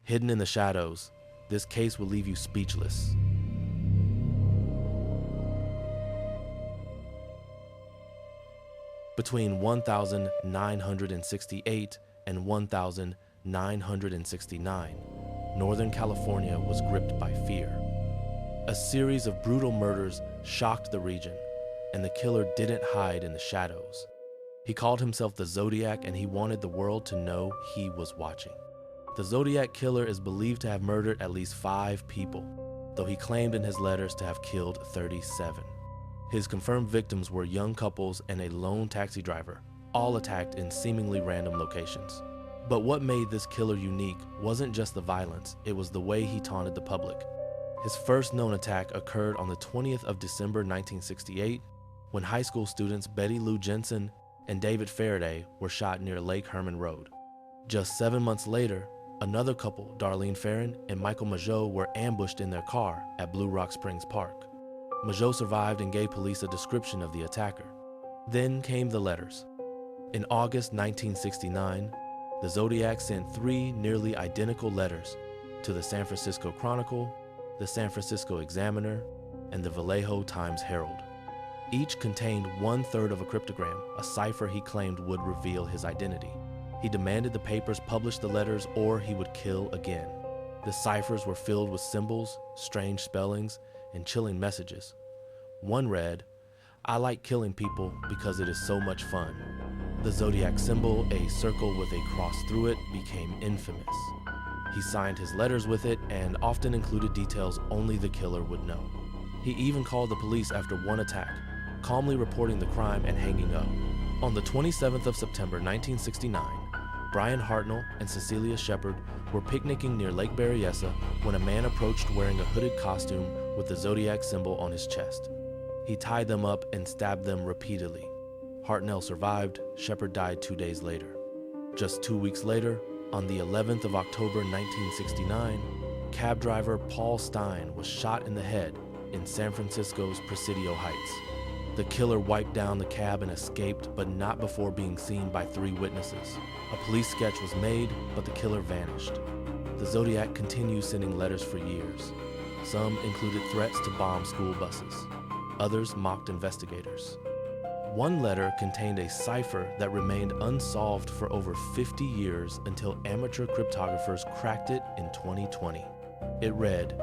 Hidden in the shadows, this case will leave you speechless. Between 1968 and 1969, Northern California was gripped by fear. A series of brutal murders shocked the region, and the killer didn't hide in the shadows. He called himself the Zodiac, and he wanted the world to know he was watching. The Zodiac Killer is believed to have murdered at least 5 people, though he claimed in his letters to have killed 37. His confirmed victims were young couples and a lone taxi driver, all attacked in seemingly random locations. But what made this killer unique wasn't just the violence, it was the way he taunted the public. His first known attack occurred on the 20th of December 1968, when high school students Betty Lou Jensen and David Faraday were shot near Lake Herman Road. Just 7 months later, another couple, Darlene Farron and Michael Mageau, were ambushed in their car at Blue Rock Springs Park. Mageau survived and gave police a description of the attacker. Then came the letters. In August 1969, the Zodiac sent 3 nearly identical letters to the San Francisco Chronicle, the San Francisco Examiner, and the Vallejo Times-Herald. Each contained 1/3 of a cryptogram, a cipher he claimed would reveal his identity. He demanded the papers publish the letters or he would kill again. The ciphers were filled with symbols, strange spellings, and chilling messages. One read, "I like killing people because it is so much fun." The Zodiac symbol, a circle with a cross through it, became infamous. He signed his letters with it and often included details only the killer would know. He even called the police after one attack, calmly reporting the crime and hanging up. On the 27th of September 1969, Brian Hartnell and Cecilia Shepard were picnicking near Lake Berryessa when a man approached wearing a hooded costume with the Zodiac symbol on his chest. He tied them up and stabbed them repeatedly. Hartnell survived. Shepard died 2 days later. Just 2 weeks later, on the 11th of October 1969, cab driver Paul Stein was shot in the head in San Francisco's Presidio Heights. The killer wiped down the cab and escaped, but not before being seen by 3 witnesses. A police sketch was made, but the killer vanished. The Zodiac continued sending letters for years. Some included threats to bomb school buses. Others mocked investigators. One letter contained a cipher that remained unsolved for over 50 years until amateur cryptographers cracked it in 2020. It read,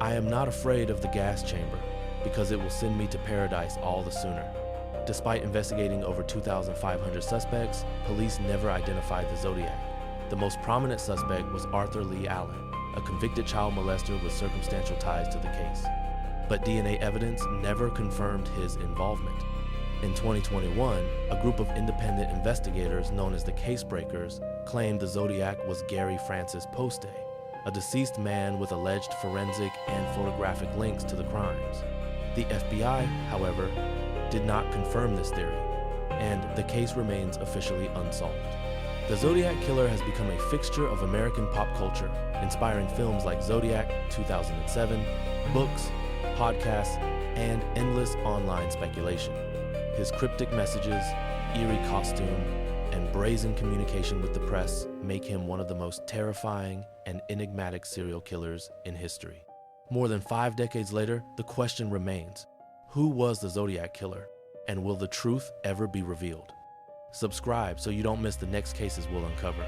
"I am not afraid of the gas chamber because it will send me to paradise all the sooner." Despite investigating over 2,500 suspects, police never identified the Zodiac. The most prominent suspect was Arthur Lee Allen, a convicted child molester with circumstantial ties to the case. But DNA evidence never confirmed his involvement. In 2021, a group of independent investigators known as the Case Breakers claimed the Zodiac was Gary Francis Poste, a deceased man with alleged forensic and photographic links to the crimes. The FBI, however, did not confirm this theory, and the case remains officially unsolved. The Zodiac Killer has become a fixture of American pop culture, inspiring films like Zodiac 2007, books, podcasts, and endless online speculation. His cryptic messages, eerie costume, and brazen communication with the press make him one of the most terrifying and enigmatic serial killers in history. More than 5 decades later, the question remains, who was the Zodiac Killer, and will the truth ever be revealed? Subscribe so you don't miss the next cases we'll uncover.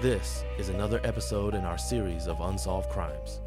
This is another episode in our series of Unsolved Crimes.